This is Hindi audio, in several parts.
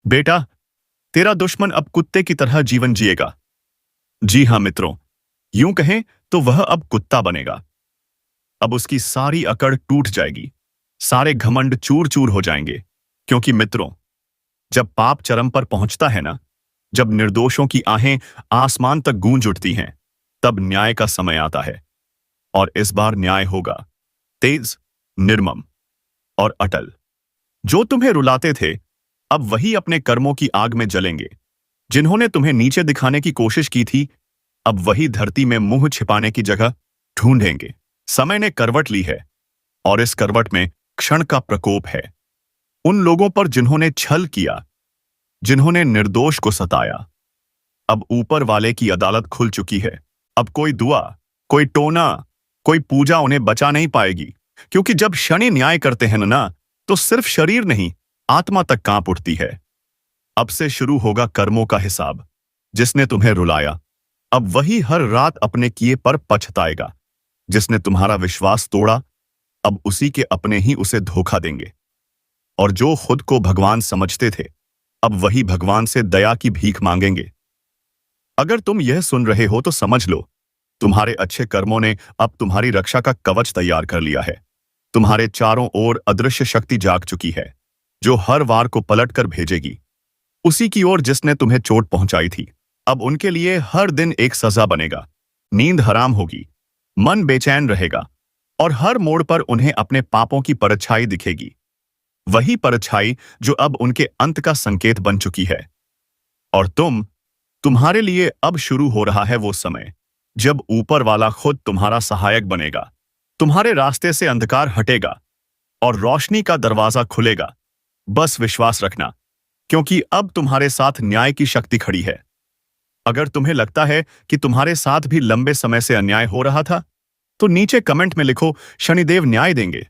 बेटा, तेरा दुश्मन अब कुत्ते की तरह जीवन जिएगा। जी हाँ मित्रों, यूं कहें तो वह अब कुत्ता बनेगा। अब उसकी सारी अकड़ टूट जाएगी, सारे घमंड चूर चूर हो जाएंगे। क्योंकि मित्रों, जब पाप चरम पर पहुंचता है ना, जब निर्दोषों की आहें आसमान तक गूंज उठती हैं, तब न्याय का समय आता है। और इस बार न्याय होगा तेज, निर्मम और अटल। जो तुम्हें रुलाते थे, अब वही अपने कर्मों की आग में जलेंगे। जिन्होंने तुम्हें नीचे दिखाने की कोशिश की थी, अब वही धरती में मुंह छिपाने की जगह ढूंढेंगे। समय ने करवट ली है, और इस करवट में क्षण का प्रकोप है। उन लोगों पर जिन्होंने छल किया, जिन्होंने निर्दोष को सताया, अब ऊपर वाले की अदालत खुल चुकी है। अब कोई दुआ, कोई टोना, कोई पूजा उन्हें बचा नहीं पाएगी। क्योंकि जब शनि न्याय करते हैं ना, तो सिर्फ शरीर नहीं, आत्मा तक कांप उठती है। अब से शुरू होगा कर्मों का हिसाब। जिसने तुम्हें रुलाया, अब वही हर रात अपने किए पर पछताएगा। जिसने तुम्हारा विश्वास तोड़ा, अब उसी के अपने ही उसे धोखा देंगे। और जो खुद को भगवान समझते थे, अब वही भगवान से दया की भीख मांगेंगे। अगर तुम यह सुन रहे हो तो समझ लो, तुम्हारे अच्छे कर्मों ने अब तुम्हारी रक्षा का कवच तैयार कर लिया है। तुम्हारे चारों ओर अदृश्य शक्ति जाग चुकी है, जो हर वार को पलट कर भेजेगी। उसी की ओर जिसने तुम्हें चोट पहुंचाई थी, अब उनके लिए हर दिन एक सजा बनेगा। नींद हराम होगी, मन बेचैन रहेगा, और हर मोड़ पर उन्हें अपने पापों की परछाई दिखेगी। वही परछाई जो अब उनके अंत का संकेत बन चुकी है। और तुम्हारे लिए अब शुरू हो रहा है वो समय, जब ऊपर वाला खुद तुम्हारा सहायक बनेगा। तुम्हारे रास्ते से अंधकार हटेगा और रोशनी का दरवाजा खुलेगा। बस विश्वास रखना, क्योंकि अब तुम्हारे साथ न्याय की शक्ति खड़ी है। अगर तुम्हें लगता है कि तुम्हारे साथ भी लंबे समय से अन्याय हो रहा था, तो नीचे कमेंट में लिखो, शनिदेव न्याय देंगे।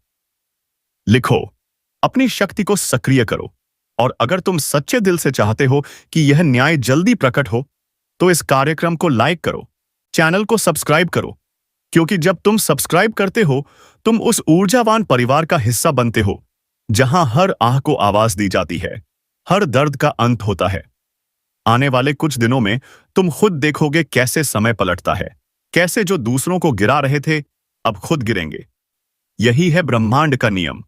लिखो, अपनी शक्ति को सक्रिय करो। और अगर तुम सच्चे दिल से चाहते हो कि यह न्याय जल्दी प्रकट हो, तो इस कार्यक्रम को लाइक करो, चैनल को सब्सक्राइब करो। क्योंकि जब तुम सब्सक्राइब करते हो, तुम उस ऊर्जावान परिवार का हिस्सा बनते हो, जहां हर आह को आवाज दी जाती है, हर दर्द का अंत होता है। आने वाले कुछ दिनों में तुम खुद देखोगे कैसे समय पलटता है, कैसे जो दूसरों को गिरा रहे थे, अब खुद गिरेंगे। यही है ब्रह्मांड का नियम।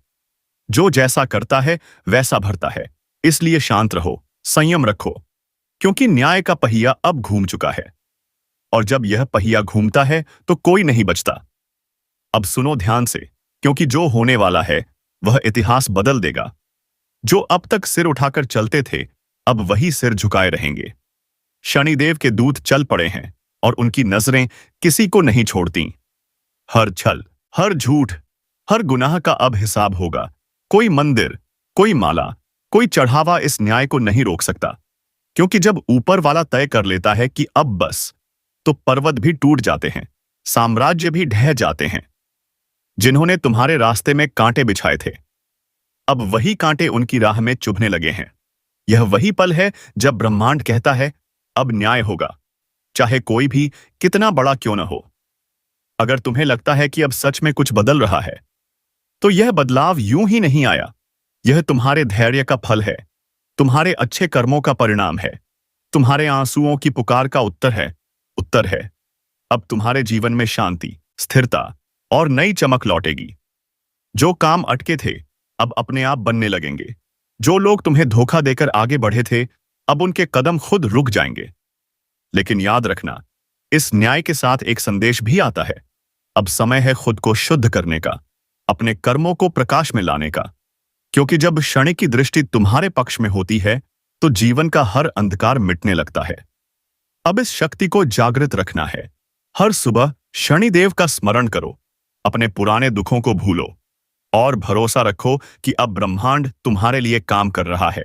जो जैसा करता है वैसा भरता है। इसलिए शांत रहो, संयम रखो, क्योंकि न्याय का पहिया अब घूम चुका है। और जब यह पहिया घूमता है तो कोई नहीं बचता। अब सुनो ध्यान से, क्योंकि जो होने वाला है वह इतिहास बदल देगा। जो अब तक सिर उठाकर चलते थे, अब वही सिर झुकाए रहेंगे। शनिदेव के दूत चल पड़े हैं, और उनकी नजरें किसी को नहीं छोड़ती। हर छल, हर झूठ, हर गुनाह का अब हिसाब होगा। कोई मंदिर, कोई माला, कोई चढ़ावा इस न्याय को नहीं रोक सकता। क्योंकि जब ऊपर वाला तय कर लेता है कि अब बस, तो पर्वत भी टूट जाते हैं, साम्राज्य भी ढह जाते हैं। जिन्होंने तुम्हारे रास्ते में कांटे बिछाए थे, अब वही कांटे उनकी राह में चुभने लगे हैं। यह वही पल है जब ब्रह्मांड कहता है, अब न्याय होगा, चाहे कोई भी कितना बड़ा क्यों न हो। अगर तुम्हें लगता है कि अब सच में कुछ बदल रहा है, तो यह बदलाव यूं ही नहीं आया। यह तुम्हारे धैर्य का फल है, तुम्हारे अच्छे कर्मों का परिणाम है, तुम्हारे आंसुओं की पुकार का उत्तर है। अब तुम्हारे जीवन में शांति, स्थिरता और नई चमक लौटेगी। जो काम अटके थे, अब अपने आप बनने लगेंगे। जो लोग तुम्हें धोखा देकर आगे बढ़े थे, अब उनके कदम खुद रुक जाएंगे। लेकिन याद रखना, इस न्याय के साथ एक संदेश भी आता है। अब समय है खुद को शुद्ध करने का, अपने कर्मों को प्रकाश में लाने का। क्योंकि जब शनि की दृष्टि तुम्हारे पक्ष में होती है, तो जीवन का हर अंधकार मिटने लगता है। अब इस शक्ति को जागृत रखना है। हर सुबह शनिदेव का स्मरण करो, अपने पुराने दुखों को भूलो, और भरोसा रखो कि अब ब्रह्मांड तुम्हारे लिए काम कर रहा है।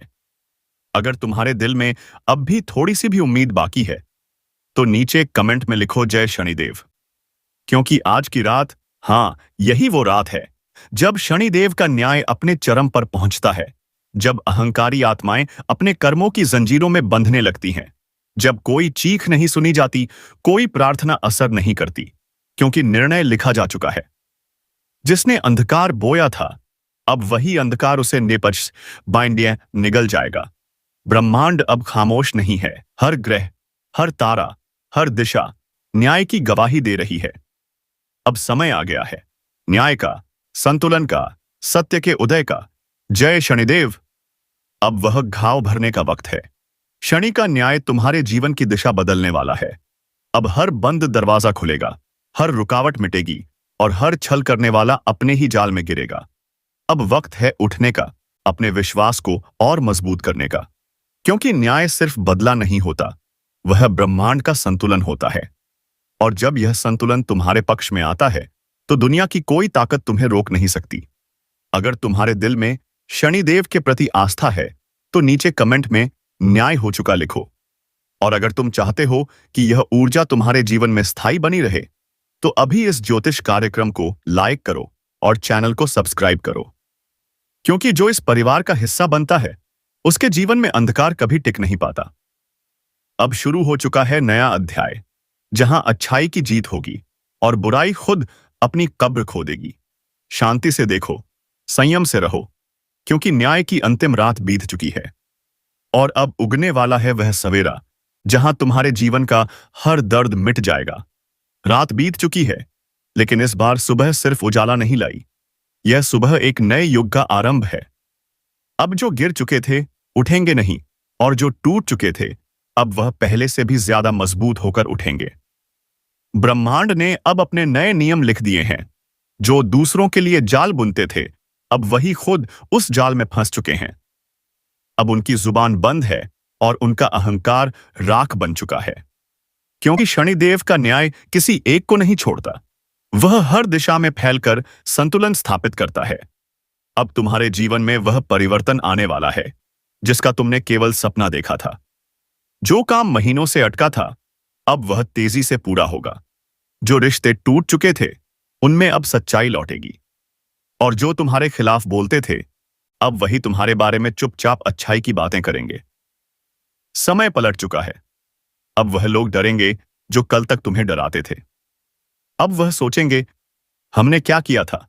अगर तुम्हारे दिल में अब भी थोड़ी सी भी उम्मीद बाकी है, तो नीचे कमेंट में लिखो, जय शनिदेव। क्योंकि आज की रात, हाँ, यही वो रात है जब शनिदेव का न्याय अपने चरम पर पहुंचता है। जब अहंकारी आत्माएं अपने कर्मों की जंजीरों में बंधने लगती हैं, जब कोई चीख नहीं सुनी जाती, कोई प्रार्थना असर नहीं करती, क्योंकि निर्णय लिखा जा चुका है। जिसने अंधकार बोया था, अब वही अंधकार उसे निपज बाइंडिया निगल जाएगा। ब्रह्मांड अब खामोश नहीं है। हर ग्रह, हर तारा, हर दिशा न्याय की गवाही दे रही है। अब समय आ गया है न्याय का, संतुलन का, सत्य के उदय का। जय शनिदेव। अब वह घाव भरने का वक्त है। शनि का न्याय तुम्हारे जीवन की दिशा बदलने वाला है। अब हर बंद दरवाजा खुलेगा, हर रुकावट मिटेगी और हर छल करने वाला अपने ही जाल में गिरेगा। अब वक्त है उठने का, अपने विश्वास को और मजबूत करने का। क्योंकि न्याय सिर्फ बदला नहीं होता, वह ब्रह्मांड का संतुलन होता है। और जब यह संतुलन तुम्हारे पक्ष में आता है तो दुनिया की कोई ताकत तुम्हें रोक नहीं सकती। अगर तुम्हारे दिल में शनिदेव के प्रति आस्था है तो नीचे कमेंट में न्याय हो चुका लिखो। और अगर तुम चाहते हो कि यह ऊर्जा तुम्हारे जीवन में स्थायी बनी रहे तो अभी इस ज्योतिष कार्यक्रम को लाइक करो और चैनल को सब्सक्राइब करो। क्योंकि जो इस परिवार का हिस्सा बनता है उसके जीवन में अंधकार कभी टिक नहीं पाता। अब शुरू हो चुका है नया अध्याय, जहां अच्छाई की जीत होगी और बुराई खुद अपनी कब्र खोदेगी। शांति से देखो, संयम से रहो, क्योंकि न्याय की अंतिम रात बीत चुकी है और अब उगने वाला है वह सवेरा जहां तुम्हारे जीवन का हर दर्द मिट जाएगा। रात बीत चुकी है, लेकिन इस बार सुबह सिर्फ उजाला नहीं लाई। यह सुबह एक नए युग का आरंभ है। अब जो गिर चुके थे उठेंगे नहीं, और जो टूट चुके थे अब वह पहले से भी ज्यादा मजबूत होकर उठेंगे। ब्रह्मांड ने अब अपने नए नियम लिख दिए हैं। जो दूसरों के लिए जाल बुनते थे अब वही खुद उस जाल में फंस चुके हैं। अब उनकी जुबान बंद है और उनका अहंकार राख बन चुका है। क्योंकि शनिदेव का न्याय किसी एक को नहीं छोड़ता, वह हर दिशा में फैलकर संतुलन स्थापित करता है। अब तुम्हारे जीवन में वह परिवर्तन आने वाला है जिसका तुमने केवल सपना देखा था। जो काम महीनों से अटका था अब वह तेजी से पूरा होगा। जो रिश्ते टूट चुके थे उनमें अब सच्चाई लौटेगी। और जो तुम्हारे खिलाफ बोलते थे अब वही तुम्हारे बारे में चुपचाप अच्छाई की बातें करेंगे। समय पलट चुका है। अब वह लोग डरेंगे जो कल तक तुम्हें डराते थे। अब वह सोचेंगे हमने क्या किया था।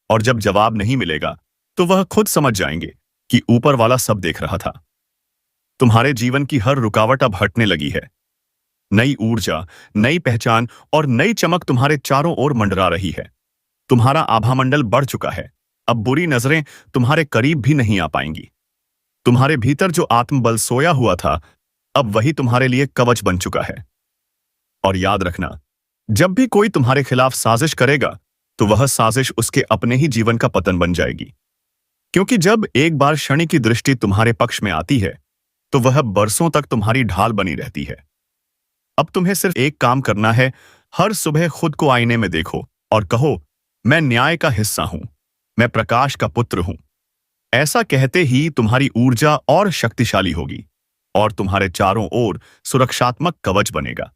और जब जवाब नहीं मिलेगा तो वह खुद समझ जाएंगे कि ऊपर वाला सब देख रहा था। तुम्हारे जीवन की हर रुकावट अब हटने लगी है। नई ऊर्जा, नई पहचान और नई चमक तुम्हारे चारों ओर मंडरा रही है। तुम्हारा आभामंडल बढ़ चुका है। अब बुरी नजरें तुम्हारे करीब भी नहीं आ पाएंगी। तुम्हारे भीतर जो आत्मबल सोया हुआ था अब वही तुम्हारे लिए कवच बन चुका है। और याद रखना, जब भी कोई तुम्हारे खिलाफ साजिश करेगा तो वह साजिश उसके अपने ही जीवन का पतन बन जाएगी। क्योंकि जब एक बार शनि की दृष्टि तुम्हारे पक्ष में आती है तो वह बरसों तक तुम्हारी ढाल बनी रहती है। अब तुम्हें सिर्फ एक काम करना है, हर सुबह खुद को आईने में देखो और कहो मैं न्याय का हिस्सा हूं, मैं प्रकाश का पुत्र हूं। ऐसा कहते ही तुम्हारी ऊर्जा और शक्तिशाली होगी और तुम्हारे चारों ओर सुरक्षात्मक कवच बनेगा।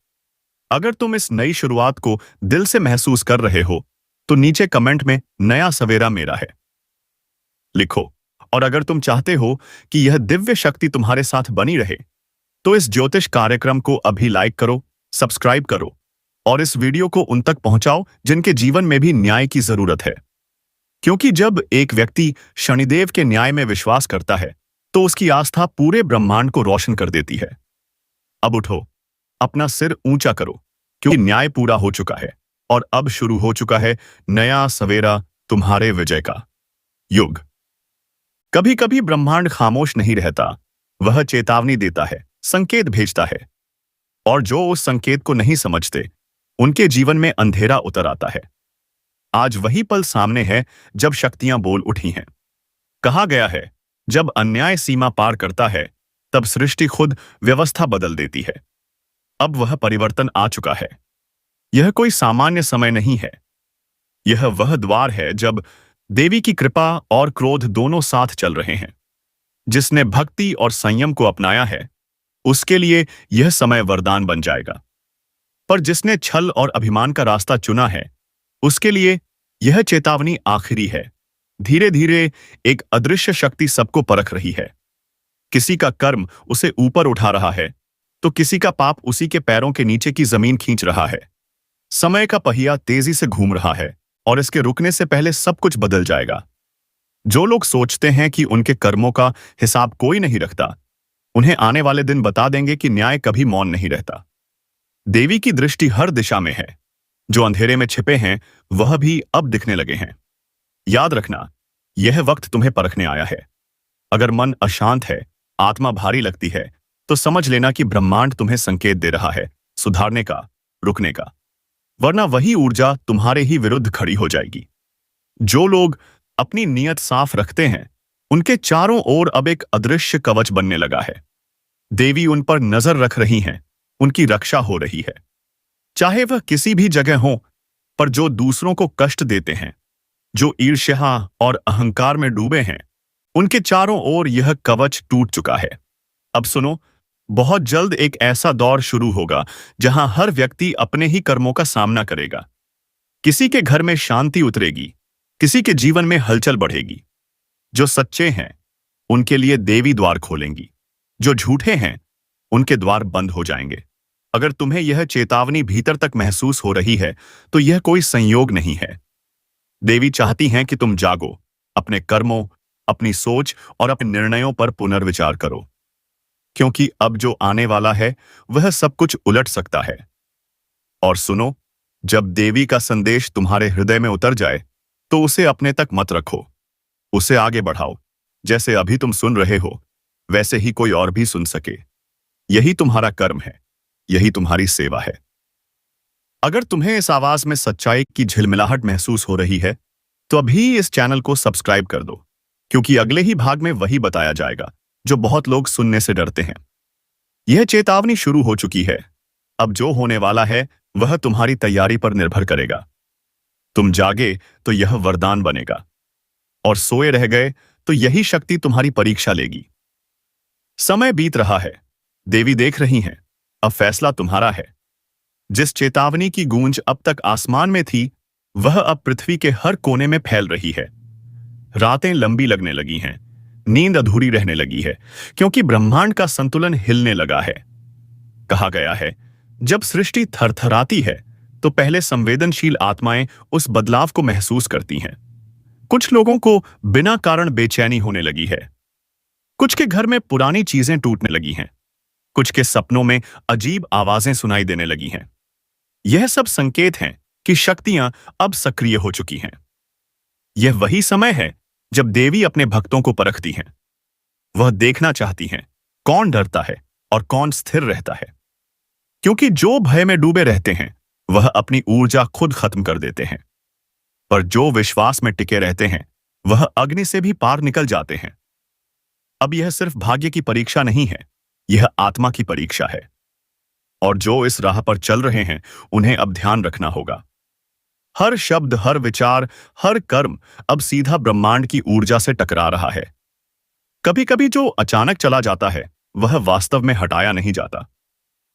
अगर तुम इस नई शुरुआत को दिल से महसूस कर रहे हो तो नीचे कमेंट में नया सवेरा मेरा है लिखो। और अगर तुम चाहते हो कि यह दिव्य शक्ति तुम्हारे साथ बनी रहे तो इस ज्योतिष कार्यक्रम को अभी लाइक करो, सब्सक्राइब करो और इस वीडियो को उन तक पहुंचाओ जिनके जीवन में भी न्याय की जरूरत है। क्योंकि जब एक व्यक्ति शनिदेव के न्याय में विश्वास करता है तो उसकी आस्था पूरे ब्रह्मांड को रोशन कर देती है। अब उठो, अपना सिर ऊंचा करो, क्योंकि न्याय पूरा हो चुका है और अब शुरू हो चुका है नया सवेरा, तुम्हारे विजय का युग। कभी कभी ब्रह्मांड खामोश नहीं रहता, वह चेतावनी देता है, संकेत भेजता है। और जो उस संकेत को नहीं समझते उनके जीवन में अंधेरा उतर आता है। आज वही पल सामने है जब शक्तियां बोल उठी हैं। कहा गया है जब अन्याय सीमा पार करता है तब सृष्टि खुद व्यवस्था बदल देती है। अब वह परिवर्तन आ चुका है। यह कोई सामान्य समय नहीं है। यह वह द्वार है जब देवी की कृपा और क्रोध दोनों साथ चल रहे हैं। जिसने भक्ति और संयम को अपनाया है उसके लिए यह समय वरदान बन जाएगा, पर जिसने छल और अभिमान का रास्ता चुना है उसके लिए यह चेतावनी आखिरी है। धीरे धीरे एक अदृश्य शक्ति सबको परख रही है। किसी का कर्म उसे ऊपर उठा रहा है तो किसी का पाप उसी के पैरों के नीचे की जमीन खींच रहा है। समय का पहिया तेजी से घूम रहा है और इसके रुकने से पहले सब कुछ बदल जाएगा। जो लोग सोचते हैं कि उनके कर्मों का हिसाब कोई नहीं रखता, उन्हें आने वाले दिन बता देंगे कि न्याय कभी मौन नहीं रहता। देवी की दृष्टि हर दिशा में है। जो अंधेरे में छिपे हैं वह भी अब दिखने लगे हैं। याद रखना, यह वक्त तुम्हें परखने आया है। अगर मन अशांत है, आत्मा भारी लगती है, तो समझ लेना कि ब्रह्मांड तुम्हें संकेत दे रहा है सुधारने का, रुकने का। वरना वही ऊर्जा तुम्हारे ही विरुद्ध खड़ी हो जाएगी। जो लोग अपनी नीयत साफ रखते हैं, उनके चारों ओर अब एक अदृश्य कवच बनने लगा है। देवी उन पर नजर रख रही हैं, उनकी रक्षा हो रही है। चाहे वह किसी भी जगह हो, पर जो दूसरों को कष्ट देते हैं, जो ईर्ष्या और अहंकार में डूबे हैं, उनके चारों ओर यह कवच टूट चुका है। अब सुनो, बहुत जल्द एक ऐसा दौर शुरू होगा जहां हर व्यक्ति अपने ही कर्मों का सामना करेगा। किसी के घर में शांति उतरेगी, किसी के जीवन में हलचल बढ़ेगी। जो सच्चे हैं उनके लिए देवी द्वार खोलेंगी, जो झूठे हैं उनके द्वार बंद हो जाएंगे। अगर तुम्हें यह चेतावनी भीतर तक महसूस हो रही है तो यह कोई संयोग नहीं है। देवी चाहती हैं कि तुम जागो, अपने कर्मों, अपनी सोच और अपने निर्णयों पर पुनर्विचार करो, क्योंकि अब जो आने वाला है वह सब कुछ उलट सकता है। और सुनो, जब देवी का संदेश तुम्हारे हृदय में उतर जाए तो उसे अपने तक मत रखो, उसे आगे बढ़ाओ। जैसे अभी तुम सुन रहे हो वैसे ही कोई और भी सुन सके। यही तुम्हारा कर्म है, यही तुम्हारी सेवा है। अगर तुम्हें इस आवाज में सच्चाई की झिलमिलाहट महसूस हो रही है तो अभी इस चैनल को सब्सक्राइब कर दो, क्योंकि अगले ही भाग में वही बताया जाएगा जो बहुत लोग सुनने से डरते हैं। यह चेतावनी शुरू हो चुकी है। अब जो होने वाला है वह तुम्हारी तैयारी पर निर्भर करेगा। तुम जागे तो यह वरदान बनेगा, और सोए रह गए तो यही शक्ति तुम्हारी परीक्षा लेगी। समय बीत रहा है, देवी देख रही हैं, अब फैसला तुम्हारा है। जिस चेतावनी की गूंज अब तक आसमान में थी वह अब पृथ्वी के हर कोने में फैल रही है। रातें लंबी लगने लगी हैं, नींद अधूरी रहने लगी है, क्योंकि ब्रह्मांड का संतुलन हिलने लगा है। कहा गया है, जब सृष्टि थरथराती है तो पहले संवेदनशील आत्माएं उस बदलाव को महसूस करती हैं। कुछ लोगों को बिना कारण बेचैनी होने लगी है, कुछ के घर में पुरानी चीजें टूटने लगी हैं, कुछ के सपनों में अजीब आवाजें सुनाई देने लगी हैं। यह सब संकेत हैं कि शक्तियां अब सक्रिय हो चुकी हैं। यह वही समय है जब देवी अपने भक्तों को परखती हैं। वह देखना चाहती हैं कौन डरता है और कौन स्थिर रहता है, क्योंकि जो भय में डूबे रहते हैं वह अपनी ऊर्जा खुद खत्म कर देते हैं, पर जो विश्वास में टिके रहते हैं वह अग्नि से भी पार निकल जाते हैं। अब यह सिर्फ भाग्य की परीक्षा नहीं है, यह आत्मा की परीक्षा है। और जो इस राह पर चल रहे हैं उन्हें अब ध्यान रखना होगा। हर शब्द, हर विचार, हर कर्म अब सीधा ब्रह्मांड की ऊर्जा से टकरा रहा है। कभी कभी जो अचानक चला जाता है वह वास्तव में हटाया नहीं जाता,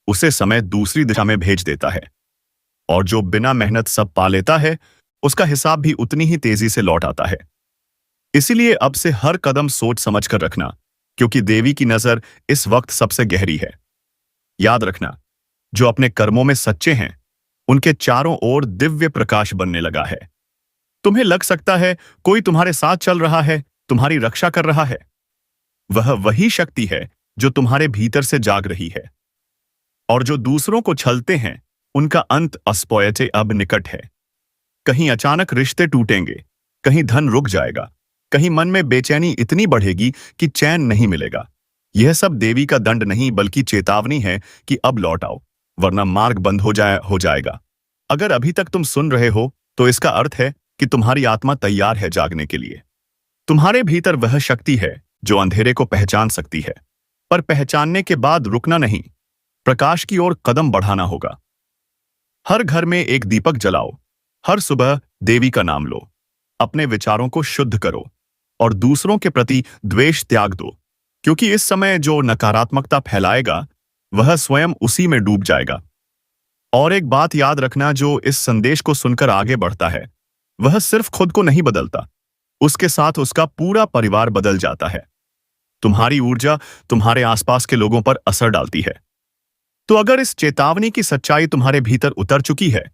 उसे समय दूसरी दिशा में भेज देता है। और जो बिना मेहनत सब पा लेता है उसका हिसाब भी उतनी ही तेजी से लौट आता है। इसीलिए अब से हर कदम सोच समझ कर रखना, क्योंकि देवी की नजर इस वक्त सबसे गहरी है। याद रखना, जो अपने कर्मों में सच्चे हैं उनके चारों ओर दिव्य प्रकाश बनने लगा है। तुम्हें लग सकता है कोई तुम्हारे साथ चल रहा है, तुम्हारी रक्षा कर रहा है। वह वही शक्ति है जो तुम्हारे भीतर से जाग रही है। और जो दूसरों को छलते हैं उनका अंत अस्पौयते अब निकट है। कहीं अचानक रिश्ते टूटेंगे, कहीं धन रुक जाएगा, कहीं मन में बेचैनी इतनी बढ़ेगी कि चैन नहीं मिलेगा। यह सब देवी का दंड नहीं बल्कि चेतावनी है कि अब लौट आओ, वरना मार्ग बंद हो जाएगा। अगर अभी तक तुम सुन रहे हो तो इसका अर्थ है कि तुम्हारी आत्मा तैयार है जागने के लिए। तुम्हारे भीतर वह शक्ति है जो अंधेरे को पहचान सकती है, पर पहचानने के बाद रुकना नहीं, प्रकाश की ओर कदम बढ़ाना होगा। हर घर में एक दीपक जलाओ, हर सुबह देवी का नाम लो, अपने विचारों को शुद्ध करो और दूसरों के प्रति द्वेष त्याग दो, क्योंकि इस समय जो नकारात्मकता फैलाएगा वह स्वयं उसी में डूब जाएगा। और एक बात याद रखना, जो इस संदेश को सुनकर आगे बढ़ता है वह सिर्फ खुद को नहीं बदलता, उसके साथ उसका पूरा परिवार बदल जाता है। तुम्हारी ऊर्जा तुम्हारे आसपास के लोगों पर असर डालती है। तो अगर इस चेतावनी की सच्चाई तुम्हारे भीतर उतर चुकी है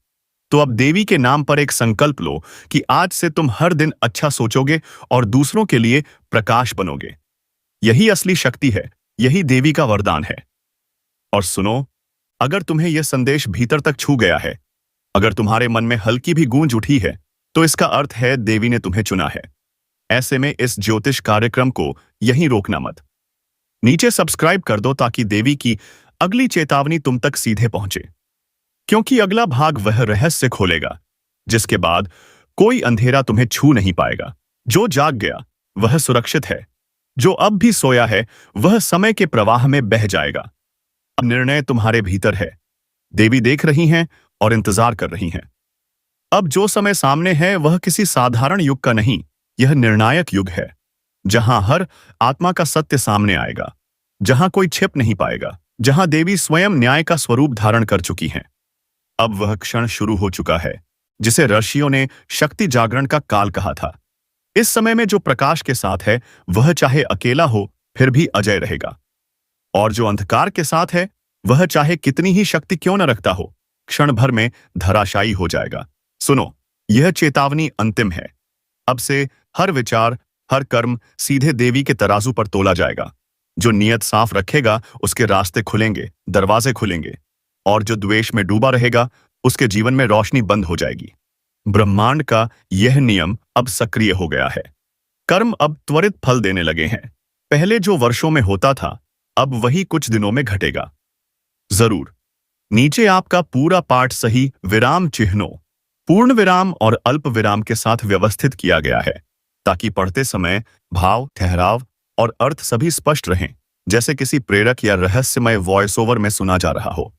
तो अब देवी के नाम पर एक संकल्प लो कि आज से तुम हर दिन अच्छा सोचोगे और दूसरों के लिए प्रकाश बनोगे। यही असली शक्ति है यही देवी का वरदान है। और सुनो, अगर तुम्हें यह संदेश भीतर तक छू गया है, अगर तुम्हारे मन में हल्की भी गूंज उठी है, तो इसका अर्थ है देवी ने तुम्हें चुना है। ऐसे में इस ज्योतिष कार्यक्रम को यहीं रोकना मत। नीचे सब्सक्राइब कर दो ताकि देवी की अगली चेतावनी तुम तक सीधे पहुंचे, क्योंकि अगला भाग वह रहस्य खोलेगा जिसके बाद कोई अंधेरा तुम्हें छू नहीं पाएगा। जो जाग गया वह सुरक्षित है, जो अब भी सोया है वह समय के प्रवाह में बह जाएगा। अब निर्णय तुम्हारे भीतर है। देवी देख रही हैं और इंतजार कर रही हैं। अब जो समय सामने है वह किसी साधारण युग का नहीं, यह निर्णायक युग है, जहां हर आत्मा का सत्य सामने आएगा, जहां कोई छिप नहीं पाएगा, जहां देवी स्वयं न्याय का स्वरूप धारण कर चुकी हैं। अब वह क्षण शुरू हो चुका है जिसे ऋषियों ने शक्ति जागरण का काल कहा था। इस समय में जो प्रकाश के साथ है वह चाहे अकेला हो फिर भी अजय रहेगा, और जो अंधकार के साथ है वह चाहे कितनी ही शक्ति क्यों न रखता हो, क्षण भर में धराशायी हो जाएगा। सुनो, यह चेतावनी अंतिम है। अब से हर विचार, हर कर्म सीधे देवी के तराजू पर तोला जाएगा। जो नियत साफ रखेगा उसके रास्ते खुलेंगे, दरवाजे खुलेंगे, और जो द्वेष में डूबा रहेगा उसके जीवन में रोशनी बंद हो जाएगी। ब्रह्मांड का यह नियम अब सक्रिय हो गया है। कर्म अब त्वरित फल देने लगे हैं। पहले जो वर्षों में होता था अब वही कुछ दिनों में घटेगा। जरूर नीचे आपका पूरा पाठ सही विराम चिन्हों, पूर्ण विराम और अल्प विराम के साथ व्यवस्थित किया गया है, ताकि पढ़ते समय भाव, ठहराव और अर्थ सभी स्पष्ट रहें, जैसे किसी प्रेरक या रहस्यमय वॉइस ओवर में सुना जा रहा हो।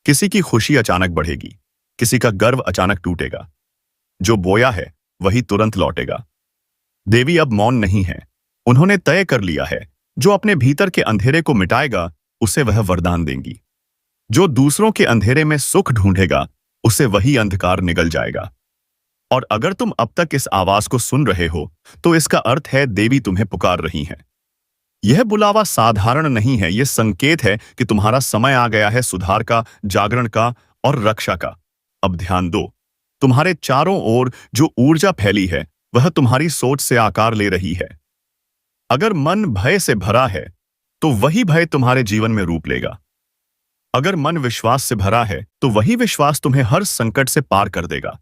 किसी की खुशी अचानक बढ़ेगी, किसी का गर्व अचानक टूटेगा। जो बोया है वही तुरंत लौटेगा। देवी अब मौन नहीं है। उन्होंने तय कर लिया है, जो अपने भीतर के अंधेरे को मिटाएगा उसे वह वरदान देंगी। जो दूसरों के अंधेरे में सुख ढूंढेगा उसे वही अंधकार निगल जाएगा। और अगर तुम अब तक इस आवाज को सुन रहे हो तो इसका अर्थ है देवी तुम्हें पुकार रही है। यह बुलावा साधारण नहीं है, यह संकेत है कि तुम्हारा समय आ गया है सुधार का, जागरण का और रक्षा का। अब ध्यान दो, तुम्हारे चारों ओर जो ऊर्जा फैली है वह तुम्हारी सोच से आकार ले रही है। अगर मन भय से भरा है तो वही भय तुम्हारे जीवन में रूप लेगा। अगर मन विश्वास से भरा है तो वही विश्वास तुम्हें हर संकट से पार कर देगा।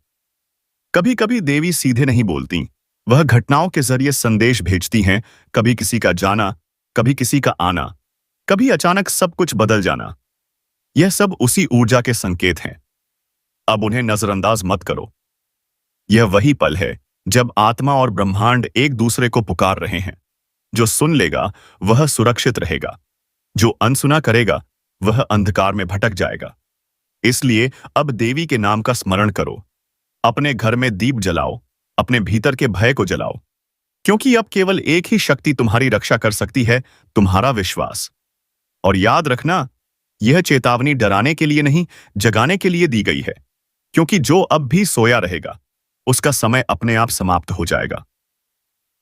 कभी कभी देवी सीधे नहीं बोलती, वह घटनाओं के जरिए संदेश भेजती हैं। कभी किसी का जाना, कभी किसी का आना, कभी अचानक सब कुछ बदल जाना। यह सब उसी ऊर्जा के संकेत हैं। अब उन्हें नजरअंदाज मत करो। यह वही पल है जब आत्मा और ब्रह्मांड एक दूसरे को पुकार रहे हैं। जो सुन लेगा वह सुरक्षित रहेगा, जो अनसुना करेगा वह अंधकार में भटक जाएगा। इसलिए अब देवी के नाम का स्मरण करो। अपने घर में दीप जलाओ, अपने भीतर के भय को जलाओ, क्योंकि अब केवल एक ही शक्ति तुम्हारी रक्षा कर सकती है, तुम्हारा विश्वास। और याद रखना, यह चेतावनी डराने के लिए नहीं, जगाने के लिए दी गई है, क्योंकि जो अब भी सोया रहेगा उसका समय अपने आप समाप्त हो जाएगा।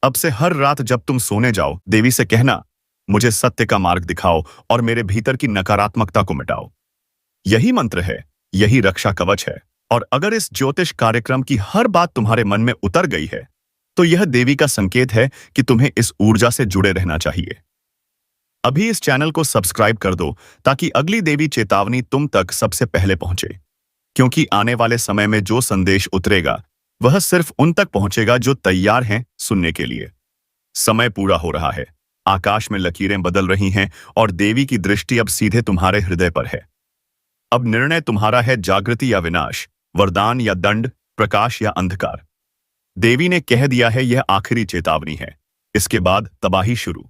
अब से हर रात जब तुम सोने जाओ, देवी से कहना, मुझे सत्य का मार्ग दिखाओ और मेरे भीतर की नकारात्मकता को मिटाओ। यही मंत्र है, यही रक्षा कवच है। और अगर इस ज्योतिष कार्यक्रम की हर बात तुम्हारे मन में उतर गई है तो यह देवी का संकेत है कि तुम्हें इस ऊर्जा से जुड़े रहना चाहिए। अभी इस चैनल को सब्सक्राइब कर दो ताकि अगली देवी चेतावनी तुम तक सबसे पहले पहुंचे, क्योंकि आने वाले समय में जो संदेश उतरेगा वह सिर्फ उन तक पहुंचेगा जो तैयार हैं सुनने के लिए। समय पूरा हो रहा है, आकाश में लकीरें बदल रही हैं और देवी की दृष्टि अब सीधे तुम्हारे हृदय पर है। अब निर्णय तुम्हारा है, जागृति या विनाश, वरदान या दंड, प्रकाश या अंधकार। देवी ने कह दिया है, यह आखिरी चेतावनी है, इसके बाद तबाही शुरू।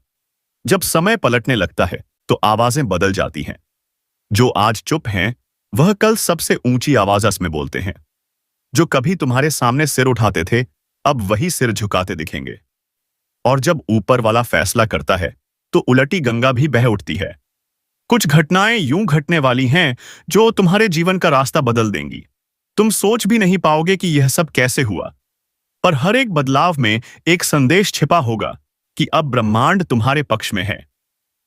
जब समय पलटने लगता है तो आवाजें बदल जाती हैं। जो आज चुप हैं वह कल सबसे ऊंची आवाज में बोलते हैं। जो कभी तुम्हारे सामने सिर उठाते थे अब वही सिर झुकाते दिखेंगे। और जब ऊपर वाला फैसला करता है तो उलटी गंगा भी बह उठती है। कुछ घटनाएं यूं घटने वाली हैं जो तुम्हारे जीवन का रास्ता बदल देंगी। तुम सोच भी नहीं पाओगे कि यह सब कैसे हुआ, पर हर एक बदलाव में एक संदेश छिपा होगा कि अब ब्रह्मांड तुम्हारे पक्ष में है।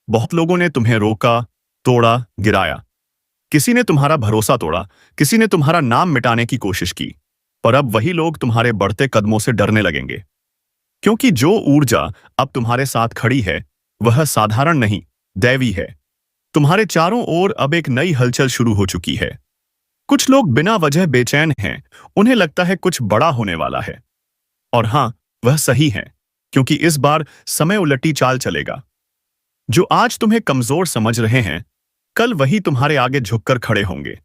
बहुत लोगों ने तुम्हें रोका, तोड़ा, गिराया। किसी ने तुम्हारा भरोसा तोड़ा, किसी ने तुम्हारा नाम मिटाने की कोशिश की, पर अब वही लोग तुम्हारे बढ़ते कदमों से डरने लगेंगे, क्योंकि जो ऊर्जा अब तुम्हारे साथ खड़ी है वह साधारण नहीं, दैवी है। तुम्हारे चारों ओर अब एक नई हलचल शुरू हो चुकी है। कुछ लोग बिना वजह बेचैन हैं, उन्हें लगता है कुछ बड़ा होने वाला है। और हां, वह सही है, क्योंकि इस बार समय उलटी चाल चलेगा। जो आज तुम्हें कमजोर समझ रहे हैं, कल वही तुम्हारे आगे झुककर खड़े होंगे।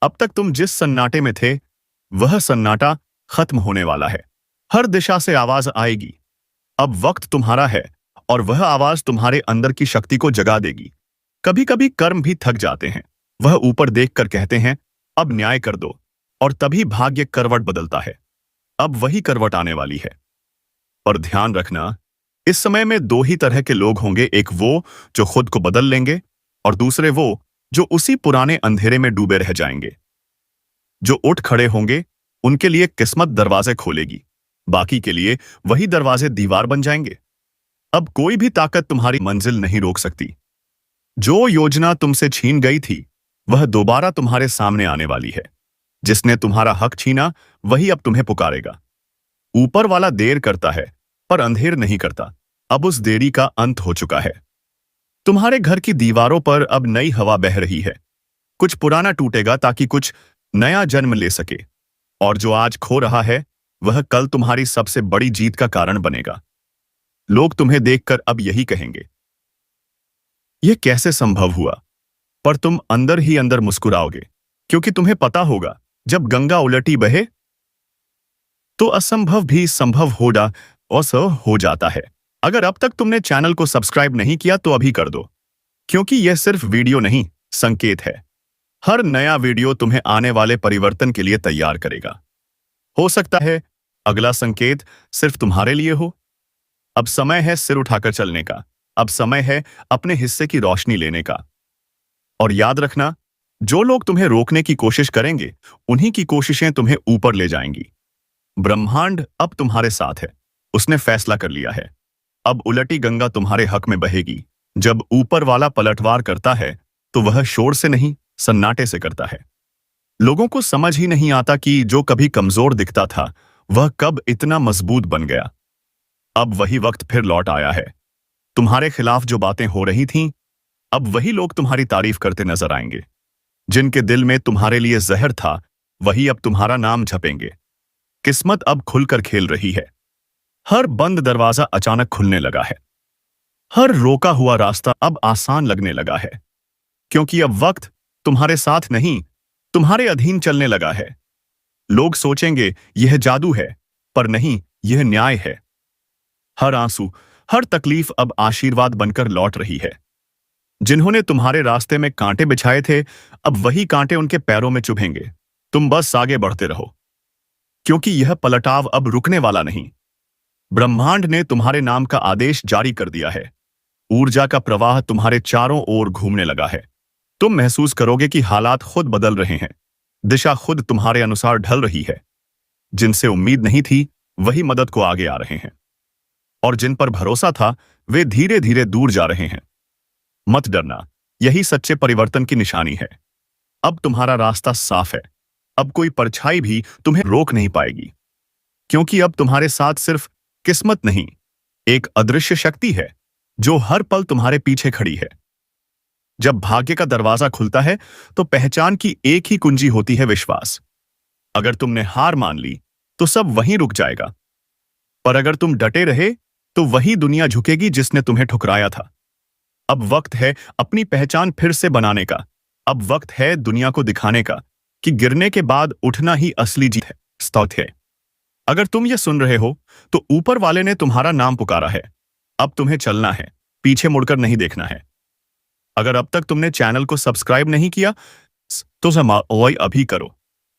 अब तक तुम जिस सन्नाटे में थे, वह सन्नाटा खत्म होने वाला है। हर दिशा से आवाज आएगी। अब वक्त तुम्हारा है, और वह आवाज तुम्हारे अंदर की शक्ति को जगा देगी। कभी कभी कर्म भी थक जाते हैं। वह ऊपर देखकर कहते हैं, अब न्याय कर दो। और तभी भाग्य करवट बदलता है। अब वही करवट आने वाली है। और ध्यान रखना, इस समय में दो ही तरह के लोग होंगे। एक वो जो खुद को बदल लेंगे, और दूसरे वो जो उसी पुराने अंधेरे में डूबे रह जाएंगे। जो उठ खड़े होंगे, उनके लिए किस्मत दरवाजे खोलेगी। बाकी के लिए वही दरवाजे दीवार बन जाएंगे। अब कोई भी ताकत तुम्हारी मंजिल नहीं रोक सकती। जो योजना तुमसे छीन गई थी, वह दोबारा तुम्हारे सामने आने वाली है। जिसने तुम्हारा हक छीना, वही अब तुम्हें पुकारेगा। ऊपर वाला देर करता है, पर अंधेर नहीं करता। अब उस देरी का अंत हो चुका है। तुम्हारे घर की दीवारों पर अब नई हवा बह रही है। कुछ पुराना टूटेगा ताकि कुछ नया जन्म ले सके। और जो आज खो रहा है, वह कल तुम्हारी सबसे बड़ी जीत का कारण बनेगा। लोग तुम्हें देखकर अब यही कहेंगे, यह कैसे संभव हुआ? पर तुम अंदर ही अंदर मुस्कुराओगे, क्योंकि तुम्हें पता होगा, जब गंगा उलटी बहे तो असंभव भी संभव हो जाता है। अगर अब तक तुमने चैनल को सब्सक्राइब नहीं किया तो अभी कर दो, क्योंकि यह सिर्फ वीडियो नहीं, संकेत है। हर नया वीडियो तुम्हें आने वाले परिवर्तन के लिए तैयार करेगा। हो सकता है अगला संकेत सिर्फ तुम्हारे लिए हो। अब समय है सिर उठाकर चलने का। अब समय है अपने हिस्से की रोशनी लेने का। और याद रखना, जो लोग तुम्हें रोकने की कोशिश करेंगे, उन्हीं की कोशिशें तुम्हें ऊपर ले जाएंगी। ब्रह्मांड अब तुम्हारे साथ है। उसने फैसला कर लिया है। अब उलटी गंगा तुम्हारे हक में बहेगी। जब ऊपर वाला पलटवार करता है, तो वह शोर से नहीं, सन्नाटे से करता है। लोगों को समझ ही नहीं आता कि जो कभी कमजोर दिखता था, वह कब इतना मजबूत बन गया। अब वही वक्त फिर लौट आया है। तुम्हारे खिलाफ जो बातें हो रही थीं, अब वही लोग तुम्हारी तारीफ करते नजर आएंगे। जिनके दिल में तुम्हारे लिए जहर था, वही अब तुम्हारा नाम जपेंगे। किस्मत अब खुलकर खेल रही है। हर बंद दरवाजा अचानक खुलने लगा है। हर रोका हुआ रास्ता अब आसान लगने लगा है, क्योंकि अब वक्त तुम्हारे साथ नहीं, तुम्हारे अधीन चलने लगा है। लोग सोचेंगे यह जादू है, पर नहीं, यह न्याय है। हर आंसू, हर तकलीफ अब आशीर्वाद बनकर लौट रही है। जिन्होंने तुम्हारे रास्ते में कांटे बिछाए थे, अब वही कांटे उनके पैरों में चुभेंगे। तुम बस आगे बढ़ते रहो, क्योंकि यह पलटाव अब रुकने वाला नहीं। ब्रह्मांड ने तुम्हारे नाम का आदेश जारी कर दिया है। ऊर्जा का प्रवाह तुम्हारे चारों ओर घूमने लगा है। तुम महसूस करोगे कि हालात खुद बदल रहे हैं। दिशा खुद तुम्हारे अनुसार ढल रही है। जिनसे उम्मीद नहीं थी, वही मदद को आगे आ रहे हैं। और जिन पर भरोसा था, वे धीरे धीरे दूर जा रहे हैं। मत डरना, यही सच्चे परिवर्तन की निशानी है। अब तुम्हारा रास्ता साफ है। अब कोई परछाई भी तुम्हें रोक नहीं पाएगी, क्योंकि अब तुम्हारे साथ सिर्फ किस्मत नहीं, एक अदृश्य शक्ति है जो हर पल तुम्हारे पीछे खड़ी है। जब भाग्य का दरवाजा खुलता है, तो पहचान की एक ही कुंजी होती है, विश्वास। अगर तुमने हार मान ली, तो सब वहीं रुक जाएगा। पर अगर तुम डटे रहे, तो वही दुनिया झुकेगी जिसने तुम्हें ठुकराया था। अब वक्त है अपनी पहचान फिर से बनाने का। अब वक्त है दुनिया को दिखाने का कि गिरने के बाद उठना ही असली जीत है, स्तौत है। अगर तुम ये सुन रहे हो, तो ऊपर वाले ने तुम्हारा नाम पुकारा है। अब तुम्हें चलना है, पीछे मुड़कर नहीं देखना है। अगर अब तक तुमने चैनल को सब्सक्राइब नहीं किया, तो अभी करो,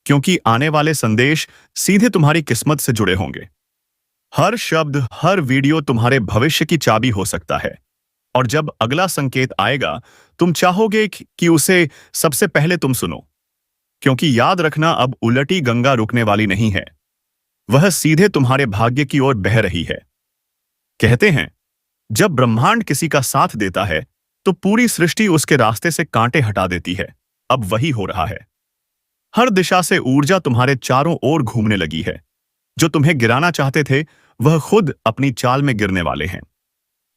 क्योंकि आने वाले संदेश सीधे तुम्हारी किस्मत से जुड़े होंगे। हर शब्द, हर वीडियो तुम्हारे भविष्य की चाबी हो सकता है। और जब अगला संकेत आएगा, तुम चाहोगे कि उसे सबसे पहले तुम सुनो, क्योंकि याद रखना, अब उलटी गंगा रुकने वाली नहीं है। वह सीधे तुम्हारे भाग्य की ओर बह रही है। कहते हैं, जब ब्रह्मांड किसी का साथ देता है, तो पूरी सृष्टि उसके रास्ते से कांटे हटा देती है। अब वही हो रहा है। हर दिशा से ऊर्जा तुम्हारे चारों ओर घूमने लगी है। जो तुम्हें गिराना चाहते थे, वह खुद अपनी चाल में गिरने वाले हैं।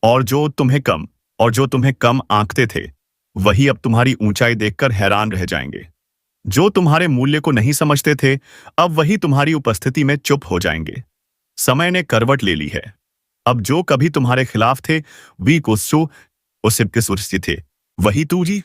और जो तुम्हें कम और जो तुम्हें कम आंकते थे वही अब तुम्हारी ऊंचाई देखकर हैरान रह जाएंगे। जो तुम्हारे मूल्य को नहीं समझते थे अब वही तुम्हारी उपस्थिति में चुप हो जाएंगे। समय ने करवट ले ली है। अब जो कभी तुम्हारे खिलाफ थे वी कोस्सो उसिप के सुरस्ती थे वही तू जी